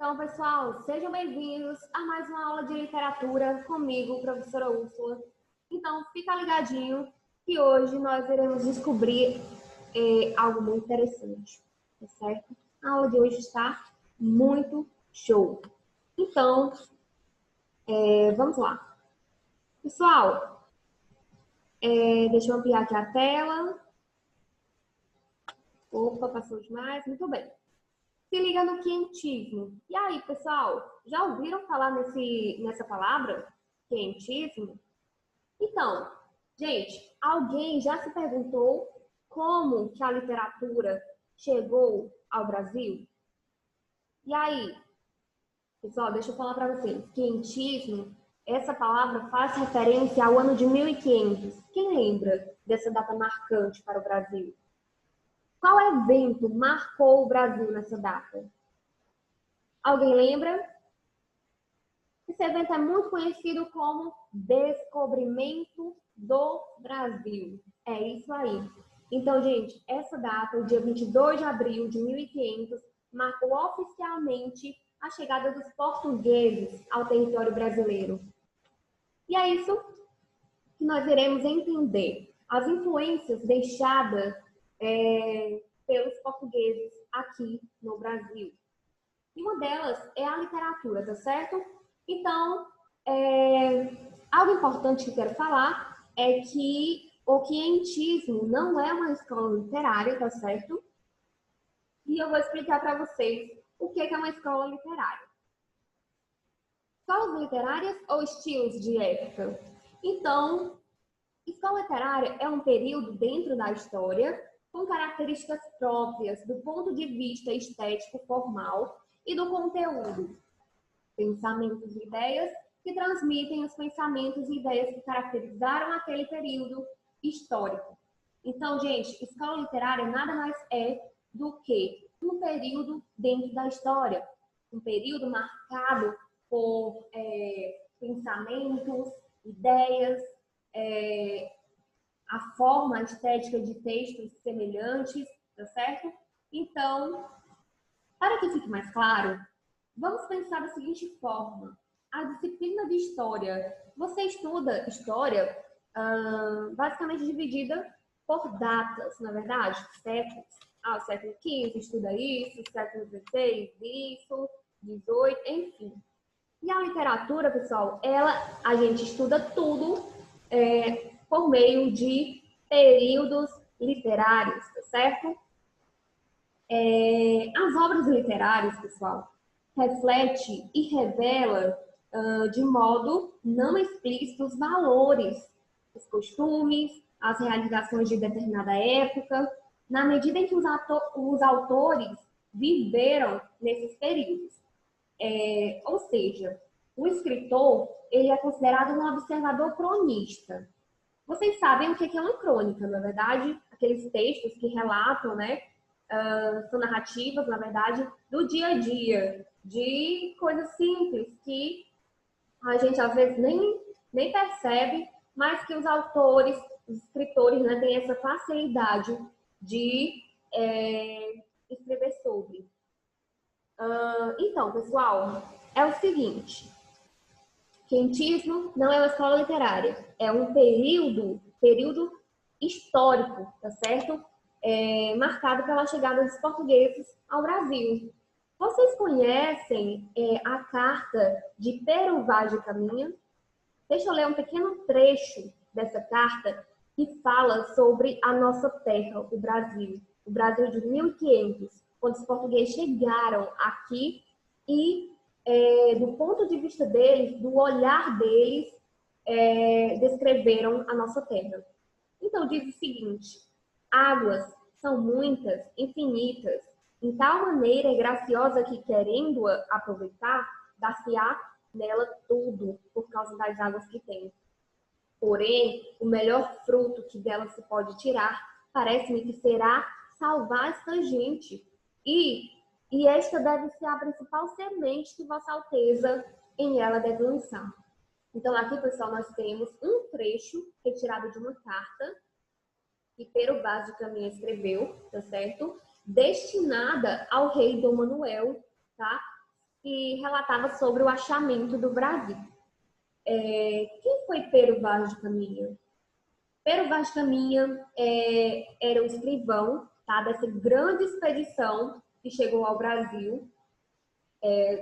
Então, pessoal, sejam bem-vindos a mais uma aula de literatura comigo, professora Úrsula. Então, fica ligadinho que hoje nós iremos descobrir algo muito interessante, tá certo? A aula de hoje está muito show. Então, vamos lá. Pessoal, deixa eu ampliar aqui a tela. Opa, passou demais. Muito bem. Se liga no quentismo. E aí, pessoal, já ouviram falar nessa palavra? Quentismo? Então, gente, alguém já se perguntou como que a literatura chegou ao Brasil? E aí, pessoal, deixa eu falar para vocês. Quentismo, essa palavra faz referência ao ano de 1500. Quem lembra dessa data marcante para o Brasil? Qual evento marcou o Brasil nessa data? Alguém lembra? Esse evento é muito conhecido como Descobrimento do Brasil. É isso aí. Então, gente, essa data, o dia 22 de abril de 1500, marcou oficialmente a chegada dos portugueses ao território brasileiro. E é isso que nós iremos entender. As influências deixadas pelos portugueses aqui no Brasil. E uma delas é a literatura, tá certo? Então, algo importante que eu quero falar é que o quientismo não é uma escola literária, tá certo? E eu vou explicar para vocês o que é uma escola literária. Escolas literárias ou estilos de época? Então, escola literária é um período dentro da história com características próprias do ponto de vista estético formal e do conteúdo. Pensamentos e ideias que transmitem os pensamentos e ideias que caracterizaram aquele período histórico. Então, gente, escola literária nada mais é do que um período dentro da história. Um período marcado por pensamentos, ideias, a forma estética de textos semelhantes, tá certo? Então, para que fique mais claro, vamos pensar da seguinte forma. A disciplina de história. Você estuda história basicamente dividida por datas, na verdade, séculos. O século XV estuda isso, século XVI isso, XVIII, enfim. E a literatura, pessoal, a gente estuda tudo por meio de períodos literários, tá certo? As obras literárias, pessoal, reflete e revela de modo não explícito os valores, os costumes, as realizações de determinada época, na medida em que os autores viveram nesses períodos. Ou seja, o escritor ele é considerado um observador cronista. Vocês sabem o que é uma crônica, na verdade? Aqueles textos que relatam, né? São narrativas, na verdade, do dia a dia, de coisas simples que a gente às vezes nem percebe, mas que os autores, os escritores, né, têm essa facilidade de escrever sobre. Então, pessoal, é o seguinte: quentismo não é uma escola literária, é um período histórico, tá certo? Marcado pela chegada dos portugueses ao Brasil. Vocês conhecem a carta de Pero Vaz de Caminha? Deixa eu ler um pequeno trecho dessa carta que fala sobre a nossa terra, o Brasil. O Brasil de 1500, quando os portugueses chegaram aqui e, do ponto de vista deles, do olhar deles, descreveram a nossa terra. Então, diz o seguinte: águas são muitas, infinitas, em tal maneira e graciosa que, querendo-a aproveitar, dá-se-á nela tudo, por causa das águas que tem. Porém, o melhor fruto que dela se pode tirar, parece-me que será salvar esta gente. E esta deve ser a principal semente que Vossa Alteza em ela deve lançar. Então, aqui, pessoal, nós temos um trecho retirado de uma carta que Pero Vaz de Caminha escreveu, tá certo? Destinada ao rei Dom Manuel, tá? e relatava sobre o achamento do Brasil. Quem foi Pero Vaz de Caminha? Pero Vaz de Caminha era o escrivão, tá, dessa grande expedição que chegou ao Brasil,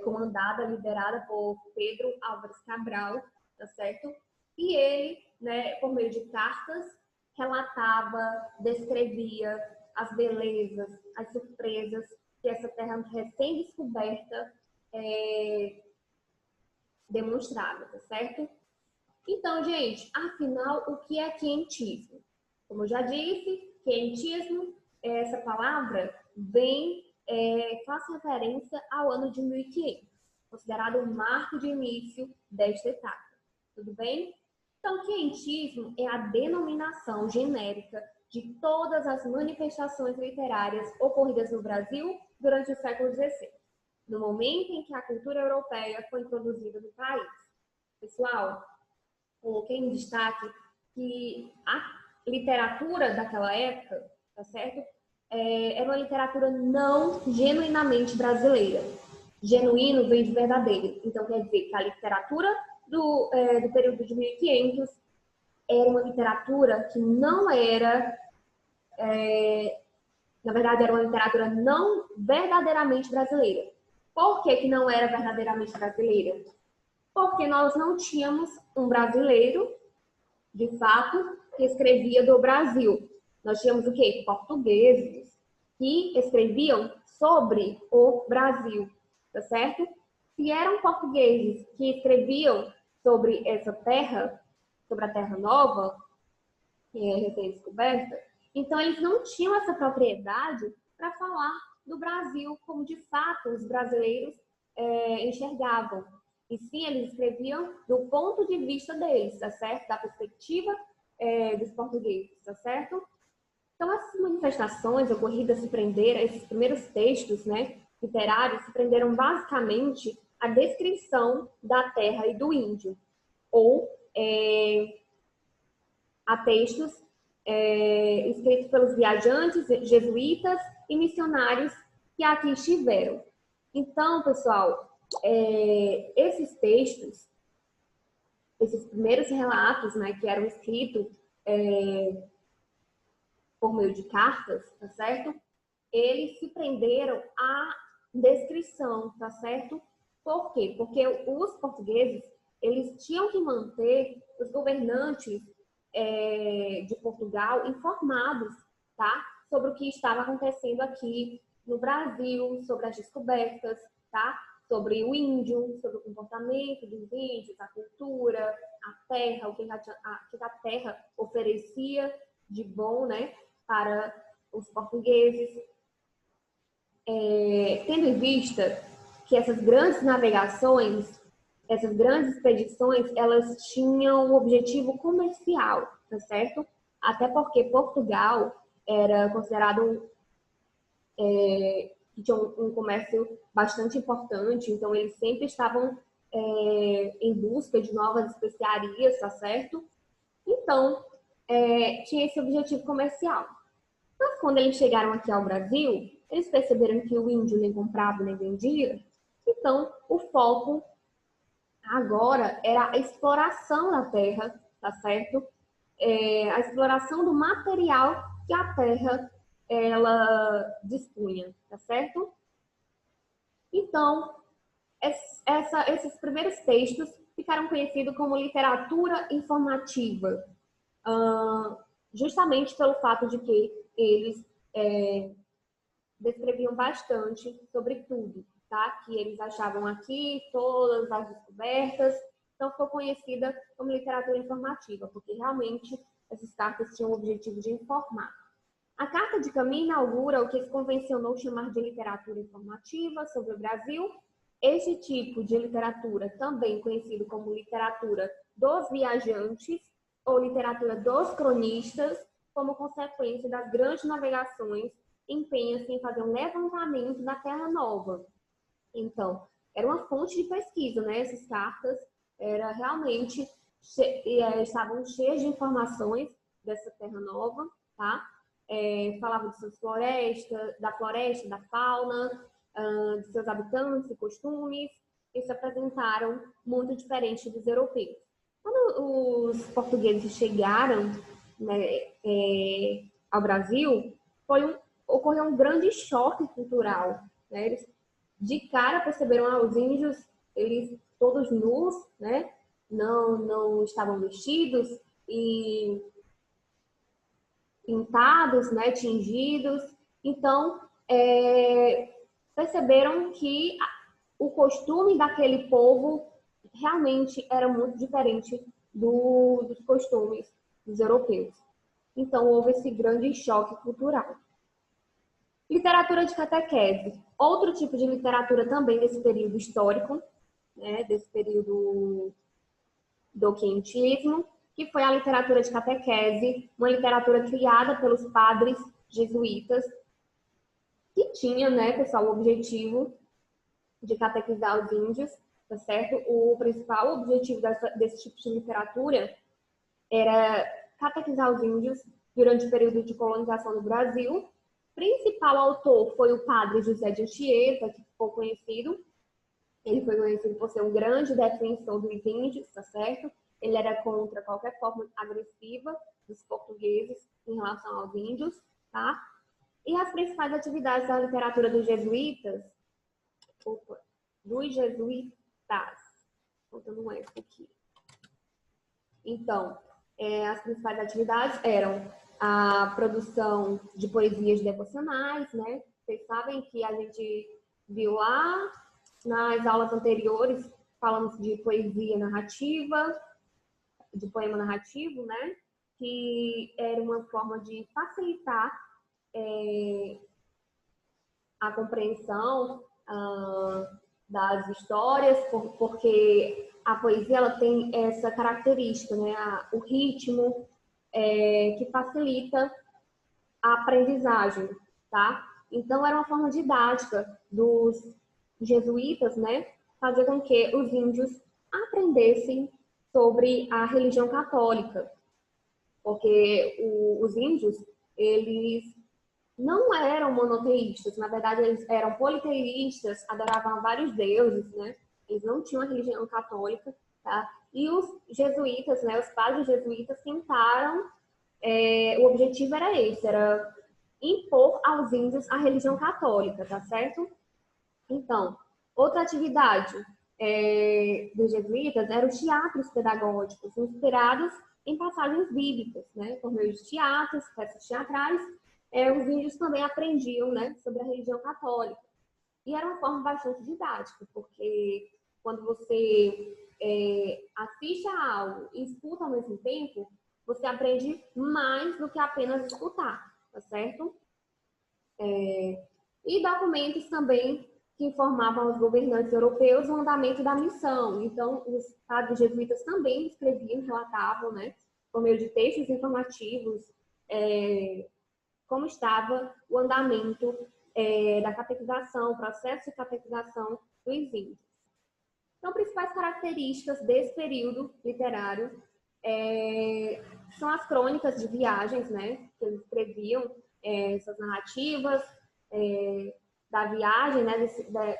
comandada, liderada por Pedro Álvares Cabral, tá certo? E ele, né, por meio de cartas, relatava, descrevia as belezas, as surpresas que essa terra recém-descoberta demonstrava, tá certo? Então, gente, afinal, o que é quientismo? Como eu já disse, quientismo, essa palavra faz referência ao ano de 1500, considerado o marco de início desta etapa. Tudo bem? Então, quientismo é a denominação genérica de todas as manifestações literárias ocorridas no Brasil durante o século XVI, no momento em que a cultura europeia foi introduzida no país. Pessoal, coloquei em destaque que a literatura daquela época, tá certo? Era uma literatura não genuinamente brasileira. Genuíno vem de verdadeiro. Então, quer dizer que a literatura do período de 1500 era uma literatura que não era... na verdade, era uma literatura não verdadeiramente brasileira. Por que não era verdadeiramente brasileira? Porque nós não tínhamos um brasileiro, de fato, que escrevia do Brasil. Nós tínhamos o quê? Portugueses que escreviam sobre o Brasil, tá certo? Se eram portugueses que escreviam sobre essa terra, sobre a Terra Nova, que é recém-descoberta, então eles não tinham essa propriedade para falar do Brasil como de fato os brasileiros enxergavam. E sim, eles escreviam do ponto de vista deles, tá certo? Da perspectiva dos portugueses, tá certo? Então, essas manifestações ocorridas se prenderam, esses primeiros textos, né, literários, se prenderam basicamente à descrição da terra e do índio, ou a textos escritos pelos viajantes, jesuítas e missionários que aqui estiveram. Então, pessoal, esses textos, esses primeiros relatos, né, que eram escritos por meio de cartas, tá certo? Eles se prenderam à descrição, tá certo? Por quê? Porque os portugueses, eles tinham que manter os governantes de Portugal informados, tá? Sobre o que estava acontecendo aqui no Brasil, sobre as descobertas, tá? Sobre o índio, sobre o comportamento dos índios, a cultura, a terra, o que a terra oferecia de bom, né, para os portugueses. Tendo em vista que essas grandes navegações, essas grandes expedições, elas tinham um objetivo comercial, tá certo? Até porque Portugal era considerado que tinha um comércio bastante importante, então eles sempre estavam em busca de novas especiarias, tá certo? Então, tinha esse objetivo comercial. Mas quando eles chegaram aqui ao Brasil, eles perceberam que o índio nem comprava nem vendia, então o foco agora era a exploração da terra, tá certo? A exploração do material que a terra ela dispunha, tá certo? Então, esses primeiros textos ficaram conhecidos como literatura informativa, justamente pelo fato de que eles descreviam bastante sobre tudo, tá? Que eles achavam aqui, todas as descobertas. Então, ficou conhecida como literatura informativa, porque realmente essas cartas tinham o objetivo de informar. A Carta de Caminha inaugura o que se convencionou chamar de literatura informativa sobre o Brasil. Esse tipo de literatura, também conhecido como literatura dos viajantes ou literatura dos cronistas, como consequência das grandes navegações, empenha-se em fazer um levantamento da Terra Nova. Então, era uma fonte de pesquisa, né? Essas cartas realmente estavam cheias de informações dessa Terra Nova, tá? Falava de suas florestas, da floresta, da fauna, de seus habitantes e costumes, e se apresentaram muito diferentes dos europeus. Quando os portugueses chegaram, né, ao Brasil, ocorreu um grande choque cultural. Né? Eles de cara perceberam os índios, eles todos nus, né? Não estavam vestidos e pintados, né? Tingidos. Então, perceberam que o costume daquele povo realmente era muito diferente dos costumes dos europeus. Então, houve esse grande choque cultural. Literatura de catequese. Outro tipo de literatura também desse período histórico, né, desse período do quentismo, que foi a literatura de catequese, uma literatura criada pelos padres jesuítas, que tinha, né, pessoal, o objetivo de catequizar os índios, tá certo? O principal objetivo desse tipo de literatura era catequizar os índios durante o período de colonização do Brasil. O principal autor foi o padre José de Anchieta, que ficou conhecido. Ele foi conhecido por ser um grande defensor dos índios, tá certo? Ele era contra qualquer forma agressiva dos portugueses em relação aos índios, tá? E as principais atividades da literatura dos jesuítas, faltando um F aqui. Então, as principais atividades eram a produção de poesias devocionais, né? Vocês sabem que a gente viu lá nas aulas anteriores, falamos de poesia narrativa, de poema narrativo, né? Que era uma forma de facilitar a compreensão das histórias, porque a poesia ela tem essa característica, né? O ritmo que facilita a aprendizagem, tá? Então, era uma forma didática dos jesuítas, né? Fazer com que os índios aprendessem sobre a religião católica, porque os índios, eles não eram monoteístas, na verdade eles eram politeístas, adoravam a vários deuses, né? Eles não tinham a religião católica, tá? E os jesuítas, né, os padres jesuítas tentaram, o objetivo era esse, era impor aos índios a religião católica, tá certo? Então, outra atividade dos jesuítas eram os teatros pedagógicos, inspirados em passagens bíblicas, né? Por meio de teatros, peças teatrais, os índios também aprendiam, né, sobre a religião católica. E era uma forma bastante didática, porque quando você assiste a algo e escuta ao mesmo tempo, você aprende mais do que apenas escutar, tá certo? E documentos também que informavam aos governantes europeus o andamento da missão. Então, os padres jesuítas também escreviam, relatavam, né, por meio de textos informativos, como estava o andamento da catequização, o processo de catequização dos índios. Então, principais características desse período literário são as crônicas de viagens, né, que eles escreviam, essas narrativas da viagem, né,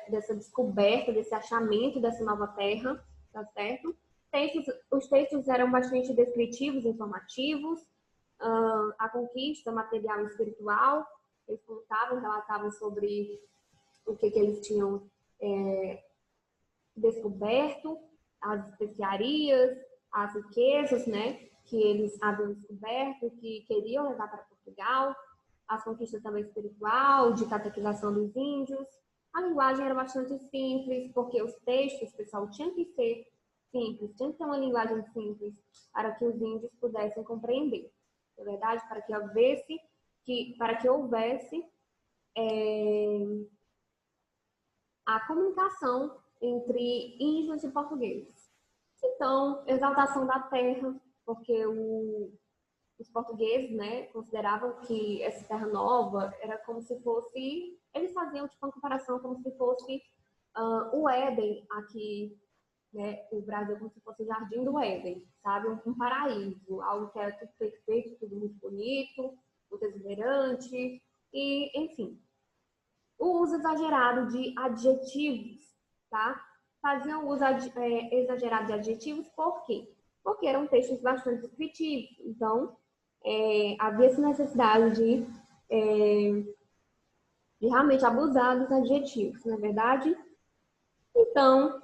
dessa descoberta, desse achamento dessa nova terra, tá certo? Os textos eram bastante descritivos, informativos, a conquista material e espiritual, eles contavam, relatavam sobre o que eles tinham descoberto, as especiarias, as riquezas, né, que eles haviam descoberto, que queriam levar para Portugal, as conquistas também espiritual, de catequização dos índios. A linguagem era bastante simples, porque os textos, pessoal, tinham que ser simples, tinha que ter uma linguagem simples para que os índios pudessem compreender. Na verdade, para que houvesse a comunicação entre índios e portugueses. Então, exaltação da terra, porque os portugueses, né, consideravam que essa terra nova era como se fosse, eles faziam tipo uma comparação como se fosse o Éden aqui, né, o Brasil como se fosse o Jardim do Éden, sabe, um paraíso, algo que era tudo perfeito, tudo muito bonito, muito exuberante, e enfim. o uso exagerado de adjetivos, tá? Faziam uso exagerado de adjetivos por quê? Porque eram textos bastante descritivos. Então, havia essa necessidade de realmente abusar dos adjetivos, não é verdade? Então,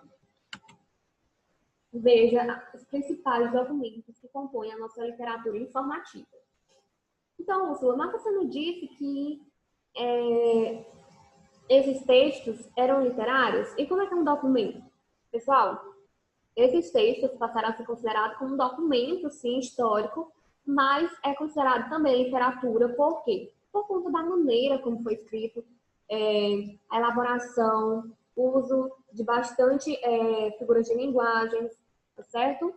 veja os principais documentos que compõem a nossa literatura informativa. Então, Úrsula, mas você não disse que esses textos eram literários? E como é que é um documento? Pessoal, esses textos passaram a ser considerados como um documento, sim, histórico, mas é considerado também literatura, por quê? Por conta da maneira como foi escrito, a elaboração, o uso de bastante figuras de linguagens, tá certo?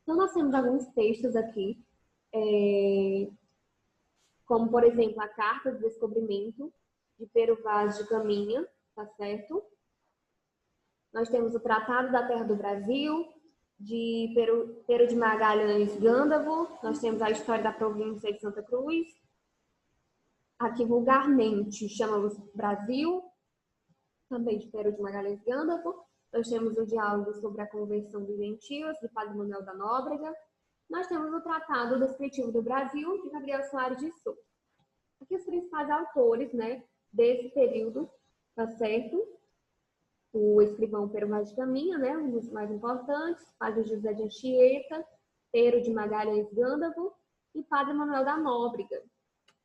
Então, nós temos alguns textos aqui, como, por exemplo, a Carta de Descobrimento de Pero Vaz de Caminha, tá certo? Nós temos o Tratado da Terra do Brasil, de Pero de Magalhães Gândavo, nós temos a História da Província de Santa Cruz, aqui vulgarmente chamamos Brasil, também de Pero de Magalhães Gândavo. Nós temos o diálogo sobre a conversão dos gentios, de Padre Manuel da Nóbrega. Nós temos o Tratado Descritivo do Brasil, de Gabriel Soares de Souza. Aqui os principais autores, né, desse período, tá certo? O escrivão Pero Vaz de Caminha, né, um dos mais importantes, Padre José de Anchieta, Pero de Magalhães Gândavo e Padre Manuel da Nóbrega.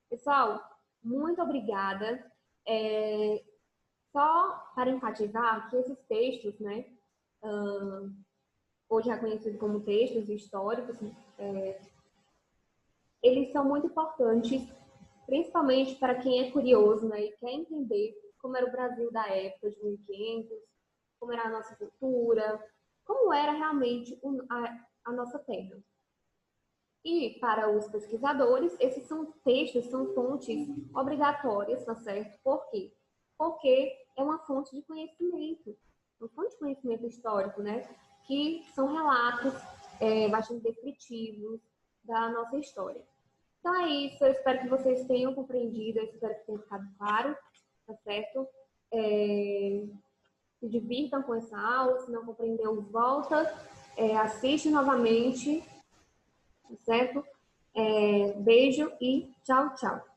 Pessoal, muito obrigada. Só para enfatizar que esses textos, né, hoje reconhecidos como textos históricos, eles são muito importantes, principalmente para quem é curioso, né, e quer entender como era o Brasil da época de 1500, como era a nossa cultura, como era realmente a nossa terra. E para os pesquisadores, esses são textos, são fontes obrigatórias, tá certo? Por quê? Porque é uma fonte de conhecimento, uma fonte de conhecimento histórico, né? Que são relatos bastante descritivos da nossa história. Então é isso, eu espero que vocês tenham compreendido, eu espero que tenha ficado claro, tá certo? Se divirtam com essa aula, se não compreendeu, volta, assiste novamente, tá certo? Beijo e tchau, tchau.